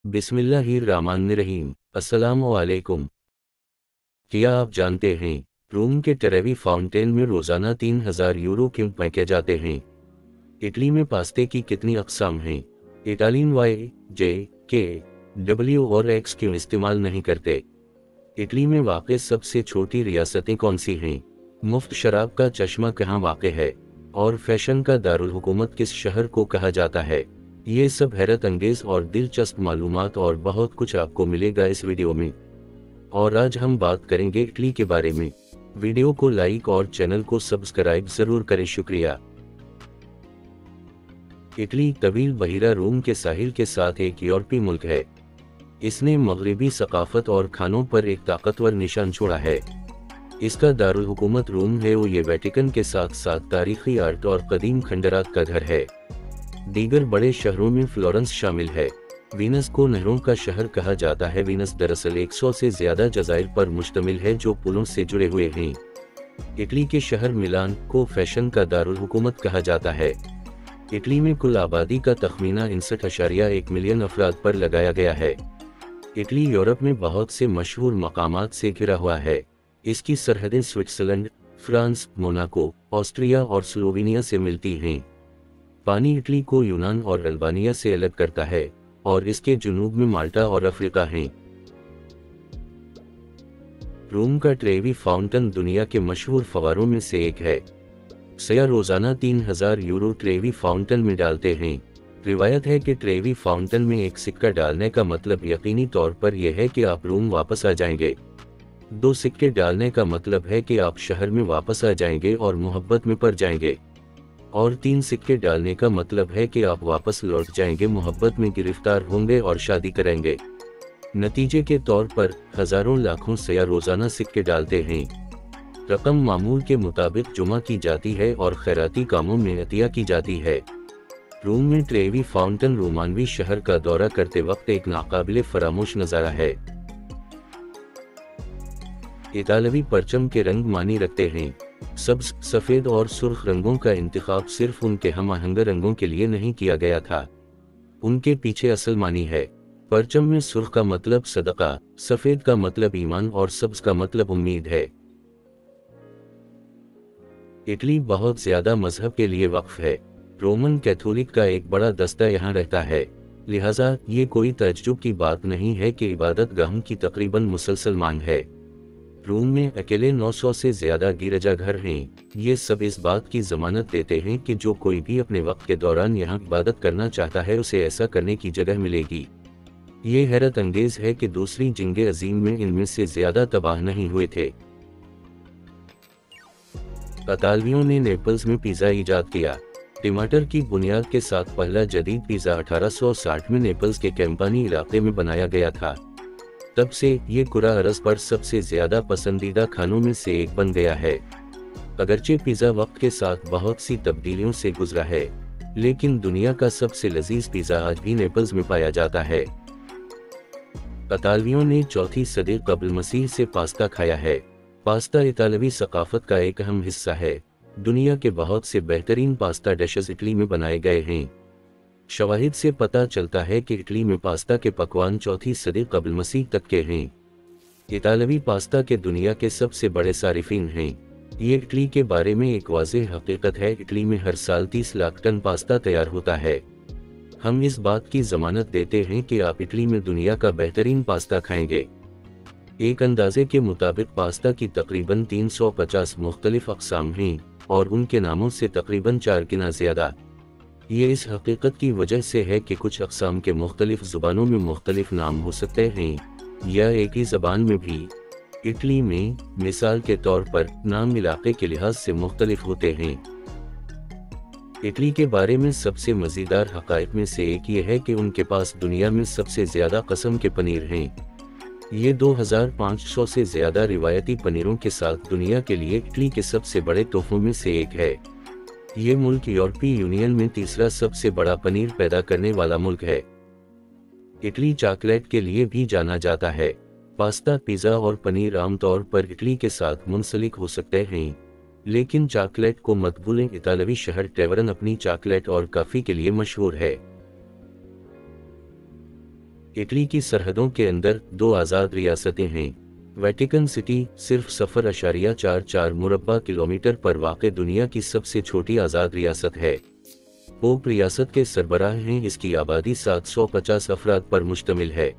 बिस्मिल्लाहिर्रहमानिर्रहीम। अस्सलामु अलैकुम। क्या आप जानते हैं रोम के ट्रेवी फाउंटेन में रोज़ाना 3000 यूरो क्यों फेंके जाते हैं? इटली में पास्ते की कितनी अक़साम हैं? इटालियन वाई, जे, के, डब्ल्यू और एक्स क्यों इस्तेमाल नहीं करते? इटली में वाक़ सबसे छोटी रियासतें कौन सी हैं? मुफ्त शराब का चश्मा कहाँ वाक़ है? और फैशन का दारुल हुकूमत किस शहर को कहा जाता है? ये सब हैरत अंगेज़ और दिलचस्प मालूमात और बहुत कुछ आपको मिलेगा इस वीडियो में। और आज हम बात करेंगे इटली के बारे में। वीडियो को लाइक और चैनल को सब्सक्राइब ज़रूर करें। शुक्रिया। इटली तवील बहिरा रोम के साहिल के साथ एक यूरोपीय मुल्क है। इसने मगरिबी सकाफत और खानों पर एक ताकतवर निशान छोड़ा है। इसका दारुल हुकूमत रोम है और ये वेटिकन के साथ साथ तारीखी आर्ट और कदीम खंडरात का घर है। दीगर बड़े शहरों में फ्लोरेंस शामिल है। वीनस को नहरों का शहर कहा जाता है। वीनस दरअसल 100 से ज्यादा जज़ाइर पर मुश्तमिल है जो पुलों से जुड़े हुए हैं। इटली के शहर मिलान को फैशन का दारुल हुकूमत कहा जाता है। इटली में कुल आबादी का तखमीना 61.1 मिलियन अफराद पर लगाया गया है। इटली यूरोप में बहुत से मशहूर मकामात से घिरा हुआ है। इसकी सरहदें स्विट्जरलैंड, फ्रांस, मोनाको, ऑस्ट्रिया और स्लोवेनिया से मिलती हैं। पानी इटली को यूनान और अल्बानिया से अलग करता है और इसके जुनूब में माल्टा और अफ्रीका हैं। रोम का ट्रेवी फाउंटेन दुनिया के मशहूर फवारों में से एक है। सयाह रोजाना 3000 यूरो ट्रेवी फाउंटेन में डालते हैं। रिवायत है कि ट्रेवी फाउंटेन में एक सिक्का डालने का मतलब यकीनी तौर पर यह है कि आप रोम वापस आ जाएंगे। 2 सिक्के डालने का मतलब है कि आप शहर में वापस आ जाएंगे और मोहब्बत में पड़ जाएंगे। और 3 सिक्के डालने का मतलब है कि आप वापस लौट जाएंगे, मोहब्बत में गिरफ्तार होंगे और शादी करेंगे। नतीजे के तौर पर हजारों लाखों सयाह रोजाना सिक्के डालते हैं। रकम मामूल के मुताबिक जमा की जाती है और खैराती कामों में अतिया की जाती है। रोम में ट्रेवी फाउंटेन रोमानवी शहर का दौरा करते वक्त एक नाकाबिले फरामोश नज़ारा है। इतालवी परचम के रंग मानी रखते हैं। सब्ज, सफेद और सुर्ख रंगों का इंतखाब सिर्फ उनके हम-आहंग रंगों के लिए नहीं किया गया था। उनके पीछे असल मानी है। परचम में सुर्ख का मतलब सदका, सफेद का मतलब ईमान और सब्ज का मतलब उम्मीद है। इटली बहुत ज्यादा मजहब के लिए वक्फ है। रोमन कैथोलिक का एक बड़ा दस्ता यहाँ रहता है। लिहाजा ये कोई तज्जुब की बात नहीं है कि इबादत गाहों की तकरीबन मुसलसल मांग है। रोम में अकेले 900 से ज्यादा गिरजाघर हैं। ये सब इस बात की जमानत देते हैं कि जो कोई भी अपने वक्त के दौरान यहाँ इबादत करना चाहता है उसे ऐसा करने की जगह मिलेगी। ये हैरत अंगेज है कि दूसरी जंग अजीम में इनमें से ज्यादा तबाह नहीं हुए थे। इतालवियों ने नेपल्स में पिज़्ज़ा ईजाद किया। टमाटर की बुनियाद के साथ पहला जदीद पिज़्ज़ा 1860 में नेपल्स के कैंपानी इलाके में बनाया गया था। तब से ये कुरा अरस पर सबसे ज्यादा पसंदीदा खानों में से एक बन गया है। अगरचे पिज़्ज़ा वक्त के साथ बहुत सी तब्दीलियों से गुजरा है, लेकिन दुनिया का सबसे लजीज पिज़्ज़ा आज भी नेपल्स में पाया जाता है। इतालवियों ने 4वीं सदी कबल मसीह से पास्ता खाया है। पास्ता इतालवी सकाफत का एक अहम हिस्सा है। दुनिया के बहुत से बेहतरीन पास्ता डिशेस इटली में बनाए गए हैं। शवाहिद से पता चलता है कि इटली में पास्ता के पकवान 4वीं सदी कबल मसीह तक के हैं। इतालवी पास्ता के दुनिया के सबसे बड़े सारिफीन हैं। ये इटली के बारे में एक वाज़ेह हकीकत है। इटली में हर साल 30 लाख टन पास्ता तैयार होता है। हम इस बात की जमानत देते हैं कि आप इटली में दुनिया का बेहतरीन पास्ता खाएंगे। एक अंदाजे के मुताबिक पास्ता की तकरीबन 350 मुख्तलिफ अक़साम हैं और उनके नामों से तकरीबन 4 गुना ज़्यादा। ये इस हकीकत की वजह से है कि कुछ अक़साम के मुख्तलिफ ज़ुबानों में मुख्तलिफ नाम हो सकते हैं या एक ही ज़बान में भी। इटली में मिसाल के तौर पर नाम इलाके के लिहाज से मुख्तलिफ होते हैं। इटली के बारे में सबसे मज़ेदार हक़ाइक़ में से एक ये है कि उनके पास दुनिया में सबसे ज़्यादा कस्म के पनीर हैं। ये 2500 से ज़्यादा रिवायती पनीरों के साथ दुनिया के लिए इटली के सबसे बड़े तोहफ़ों में से एक है। ये मुल्क यूरोपीय यूनियन में तीसरा सबसे बड़ा पनीर पैदा करने वाला मुल्क है। इटली चॉकलेट के लिए भी जाना जाता है। पास्ता, पिज़्ज़ा और पनीर आमतौर पर इटली के साथ मुंसलिक हो सकते हैं, लेकिन चॉकलेट को मत भूलें। इतालवी शहर टेवरन अपनी चॉकलेट और कॉफ़ी के लिए मशहूर है। इटली की सरहदों के अंदर 2 आज़ाद रियासतें हैं। वेटिकन सिटी सिर्फ 0.44 मुरब्बा किलोमीटर पर वाक़ दुनिया की सबसे छोटी आज़ाद रियासत है। पोप रियासत के सरबराह हैं। इसकी आबादी 750 अफराद पर मुश्तमिल है,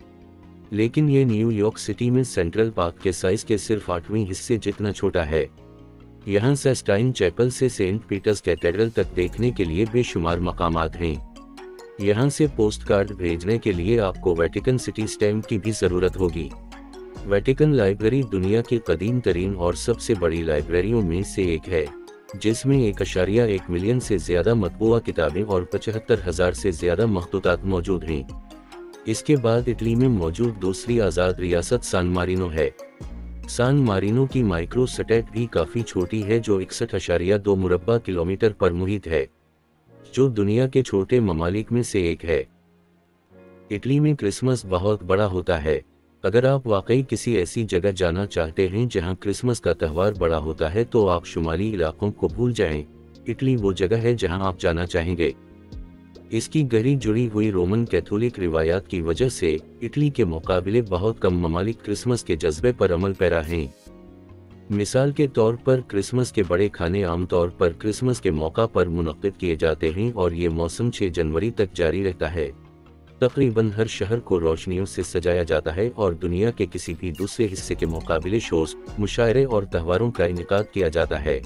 लेकिन ये न्यूयॉर्क सिटी में सेंट्रल पार्क के साइज के सिर्फ 8वीं हिस्से जितना छोटा है। यहाँ सिस्टाइन चैपल से सेंट पीटर्स कैथेड्रल तक देखने के लिए बेशुमार मकामात हैं। यहाँ से पोस्ट कार्ड भेजने के लिए आपको वेटिकन सिटी स्टैम्प की भी ज़रूरत होगी। वेटिकन लाइब्रेरी दुनिया की कदीम तरीन और सबसे बड़ी लाइब्रेरियों में से एक है, जिसमें 1.1 मिलियन से ज़्यादा मतबूआ किताबें और 75,000 से ज़्यादा मखतूतात मौजूद हैं। इसके बाद इटली में मौजूद दूसरी आज़ाद रियासत सान मारिनो है। सान मारिनो की माइक्रो स्टेट भी काफ़ी छोटी है, जो 61.2 मुरब्बा किलोमीटर पर मुहित है, जो दुनिया के छोटे ममालिक में से एक है। इटली में क्रिसमस बहुत बड़ा होता है। अगर आप वाकई किसी ऐसी जगह जाना चाहते हैं जहां क्रिसमस का त्यौहार बड़ा होता है, तो आप शुमाली इलाकों को भूल जाएं। इटली वो जगह है जहां आप जाना चाहेंगे। इसकी गहरी जुड़ी हुई रोमन कैथोलिक रिवायात की वजह से इटली के मुकाबले बहुत कम ममालिक क्रिसमस के जज्बे पर अमल पैरा हैं। मिसाल के तौर पर क्रिसमस के बड़े खाने आमतौर पर क्रिसमस के मौका पर मुनक्किद किए जाते हैं और ये मौसम 6 जनवरी तक जारी रहता है। तकरीबन हर शहर को रोशनियों से सजाया जाता है और दुनिया के किसी भी दूसरे हिस्से के मुकाबले शोज, मुशायरे और त्योहारों का इनेकाद किया जाता है।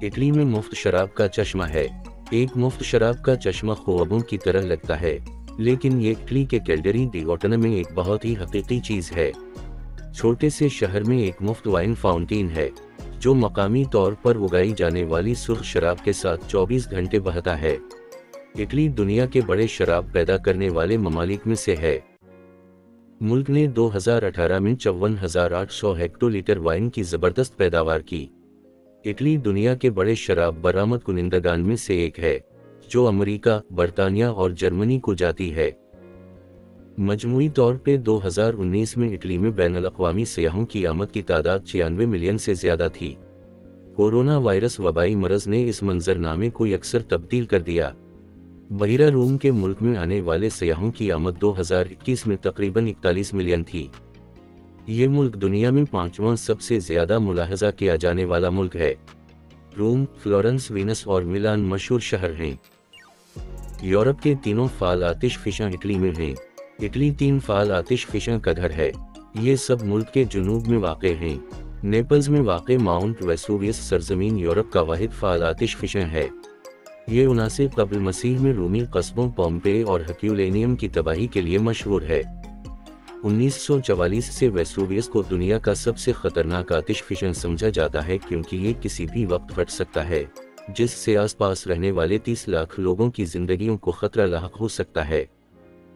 इटली में मुफ्त शराब का चश्मा है। एक मुफ्त शराब का चश्मा ख्वाबों की तरह लगता है, लेकिन ये इटली के कैल्डेरी डी ओटना में एक बहुत ही हकीकी चीज़ है। छोटे से शहर में एक मुफ्त वाइन फाउंटेन है, जो मकामी तौर पर उगाई जाने वाली सुर्ख शराब के साथ 24 घंटे बहता है। इटली दुनिया के बड़े शराब पैदा करने वाले ममालिक में से है। मुल्क ने 2018 में 54,800 हेक्टोलीटर वाइन की ज़बरदस्त पैदावार की। इटली दुनिया के बड़े शराब बरामद कुनिंदगान में से एक है, जो अमेरिका, बरतानिया और जर्मनी को जाती है। मजमूई तौर पे 2019 में इटली में बैनुल-अक़वामी सयाहों की आमद की तादाद 96 मिलियन से ज़्यादा थी। कोरोना वायरस वबाई मरज़ ने इस मंजरनामे को यकसर तब्दील कर दिया। बहिरा रूम के मुल्क में आने वाले सयाहों की आमद 2021 में तकरीबन 41 मिलियन थी। ये मुल्क दुनिया में 5वां सबसे ज़्यादा मुलाहजा किया जाने वाला मुल्क है। रोम, फ्लोरेंस, वीनस और मिलान मशहूर शहर हैं। यूरोप के तीनों फाल आतिश फिशां इटली में हैं। इटली 3 फाल आतिश फिशां का घर है। ये सब मुल्क के जुनूब में वाक़ हैं। नेपल्स में वाक़ माउंट वेसुवियस सरजमीन यूरोप का वाहिद फाल आतिश फिशां है। ये 79 क़ब्ल मसीह में रूमी कस्बों पोम्पेई और हर्क्यूलेनियम की तबाही के लिए मशहूर है। 1944 से वेसुवियस को दुनिया का सबसे खतरनाक आतिश फिशन समझा जाता है, क्योंकि ये किसी भी वक्त फट सकता है, जिससे आसपास रहने वाले 30 लाख लोगों की जिंदगियों को खतरा लाहक हो सकता है।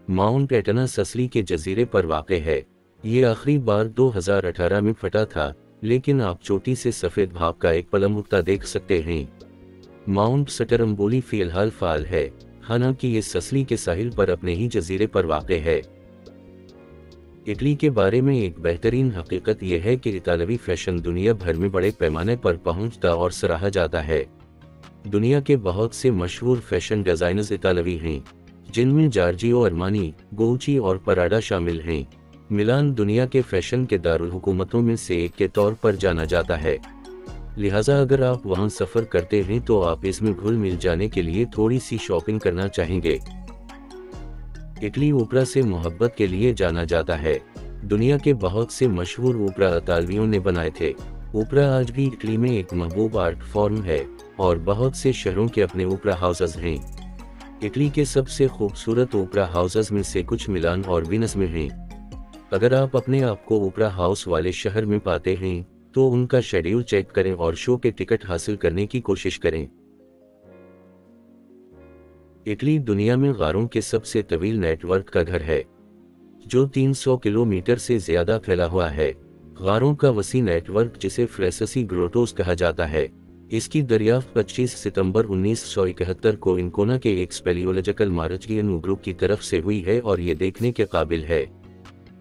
माउंट एटना ससली के जजीरे पर वाक़ है। ये आखिरी बार 2018 में फटा था, लेकिन आप चोटी से सफ़ेद भाप का एक पलम उठता देख सकते हैं। माउंट सटरम्बोली फ़िलहाल फ़ाल है, हालांकि ये ससली के साहिल पर अपने ही जजीरे पर वाक़ है। इटली के बारे में एक बेहतरीन हकीकत यह है कि इतालवी फैशन दुनिया भर में बड़े पैमाने पर पहुंचता और सराहा जाता है। दुनिया के बहुत से मशहूर फैशन डिज़ाइनर्स इतालवी हैं, जिनमें जॉर्जियो अरमानी, गुच्ची और पराडा शामिल हैं। मिलान दुनिया के फैशन के दारुल हुकूमतों में से एक के तौर पर जाना जाता है। लिहाजा अगर आप वहां सफ़र करते हैं तो आप इसमें घुल मिल जाने के लिए थोड़ी सी शॉपिंग करना चाहेंगे। इटली ओपरा से मोहब्बत के लिए जाना जाता है। दुनिया के बहुत से मशहूर ओपरा इतालवियों ने बनाए थे। ओपरा आज भी इटली में एक महबूब आर्ट फॉर्म है और बहुत से शहरों के अपने ओपरा हाउसेस हैं। इटली के सबसे खूबसूरत ओपरा हाउसेस में से कुछ मिलान और वीनस में हैं। अगर आप अपने आप को ओपरा हाउस वाले शहर में पाते हैं तो उनका शेड्यूल चेक करें और शो के टिकट हासिल करने की कोशिश करें। इटली दुनिया में गारों के सबसे तवील नेटवर्क का घर है, जो 300 किलोमीटर से ज्यादा फैला हुआ है। गारों का वसी नेटवर्क, जिसे फ्रेसेसी ग्रोटोस कहा जाता है, इसकी दरियाफ्त 25 सितंबर 1971 को इनकोना के एक स्पेलियोलॉजिकल मार्चियन ग्रुप की तरफ से हुई है और ये देखने के काबिल है।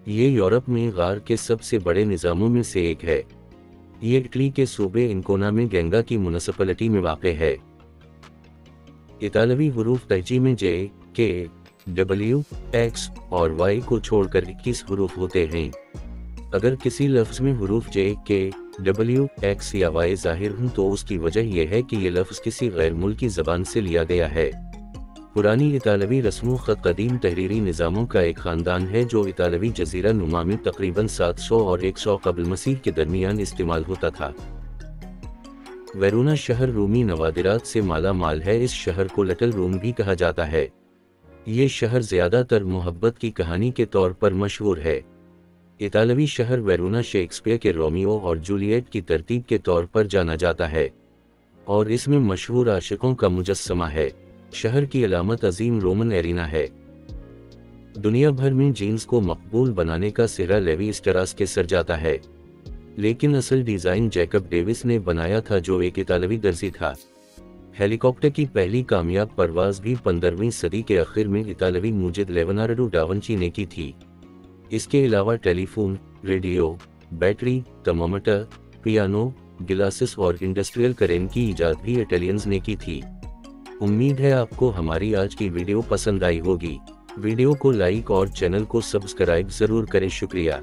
ये यूरोप में गार के सबसे बड़े निज़ामों में से एक है। ये इटली के सूबे इनकोना में गेंगा की म्युनिसिपैलिटी में वाक़ है। इतालवी हुरूफ तहजी में जे, के, W, X और Y को छोड़कर 21 हुरूफ होते हैं। अगर किसी लफ्ज में हुरूफ J, K, W, X या Y जाहिर हों तो उसकी वजह यह है कि ये लफ्ज किसी गैर मुल्की ज़बान से लिया गया है। पुरानी इतालवी रस्मों ख़त कदीम तहरीरी निज़ामों का एक ख़ानदान है जो इतालवी जज़ीरा नुमा में तकरीबन 700 और 100 क़ब्ल मसीह के दरमियान इस्तेमाल होता था। वेरोना शहर रूमी नवादिरात से माला माल है। इस शहर को लिटिल रोम भी कहा जाता है। ये शहर ज़्यादातर मोहब्बत की कहानी के तौर पर मशहूर है। इतालवी शहर वेरोना शेक्सपियर के रोमियो और जूलियट की तरतीब के तौर पर जाना जाता है और इसमें मशहूर आशिकों का मुजस्समा है। शहर की अलामत अजीम रोमन एरिना है। दुनिया भर में जीन्स को मकबूल बनाने का सिरा लेवी स्ट्रास के सर जाता है, लेकिन असल डिज़ाइन जैकब डेविस ने बनाया था जो एक इतालवी दर्जी था। हेलीकॉप्टर की पहली कामयाब परवाज भी 15वीं सदी के आखिर में इतालवी मुजिद लेवनार्डो डा विंची ने की थी। इसके अलावा telephone, radio, battery, thermometer, piano, glasses और इंडस्ट्रियल करेन की इजाद भी इटालियंस ने की थी। उम्मीद है आपको हमारी आज की वीडियो पसंद आई होगी। वीडियो को लाइक और चैनल को सब्सक्राइब जरूर करें। शुक्रिया।